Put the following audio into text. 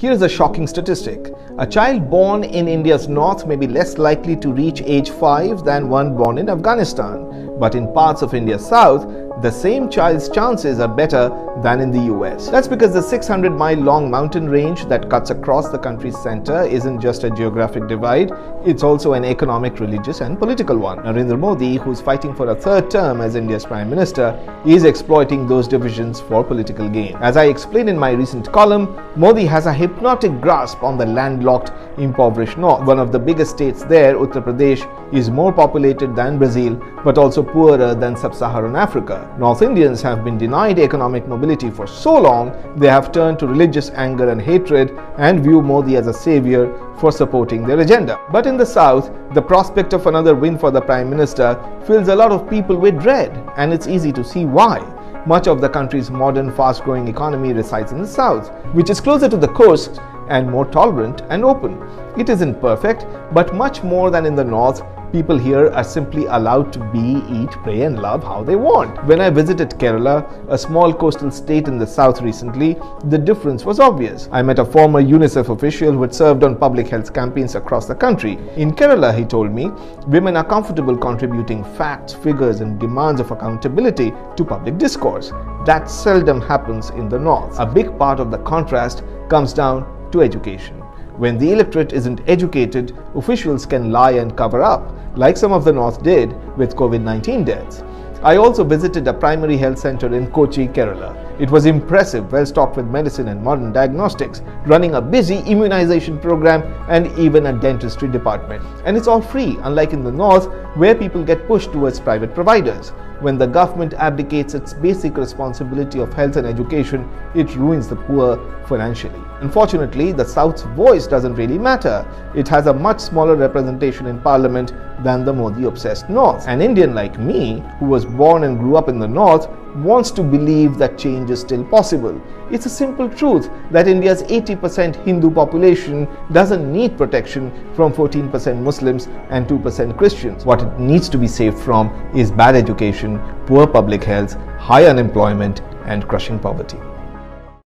Here's a shocking statistic. A child born in India's north may be less likely to reach age 5 than one born in Afghanistan. But in parts of India's south, the same child's chances are better than in the US. That's because the 600-mile-long mountain range that cuts across the country's center isn't just a geographic divide, it's also an economic, religious and political one. Narendra Modi, who's fighting for a third term as India's Prime Minister, is exploiting those divisions for political gain. As I explained in my recent column, Modi has a hypnotic grasp on the landlocked, impoverished north. One of the biggest states there, Uttar Pradesh, is more populated than Brazil, but also poorer than sub-Saharan Africa. North Indians have been denied economic mobility for so long, they have turned to religious anger and hatred and view Modi as a savior for supporting their agenda. But in the south, the prospect of another win for the Prime Minister fills a lot of people with dread, and it's easy to see why. Much of the country's modern, fast-growing economy resides in the south, which is closer to the coast and more tolerant and open. It isn't perfect, but much more than in the north, people here are simply allowed to be, eat, pray and love how they want. When I visited Kerala, a small coastal state in the south recently, the difference was obvious. I met a former UNICEF official who had served on public health campaigns across the country. In Kerala, he told me, women are comfortable contributing facts, figures and demands of accountability to public discourse. That seldom happens in the north. A big part of the contrast comes down to education. When the electorate isn't educated, officials can lie and cover up, like some of the North did with COVID-19 deaths. I also visited a primary health center in Kochi, Kerala. It was impressive, well stocked with medicine and modern diagnostics, running a busy immunization program and even a dentistry department. And it's all free, unlike in the north, where people get pushed towards private providers. When the government abdicates its basic responsibility of health and education, it ruins the poor financially. Unfortunately, the South's voice doesn't really matter. It has a much smaller representation in parliament than the Modi-obsessed North. An Indian like me, who was born and grew up in the North, wants to believe that change is still possible. It's a simple truth that India's 80% Hindu population doesn't need protection from 14% Muslims and 2% Christians. What it needs to be saved from is bad education, poor public health, high unemployment, and crushing poverty.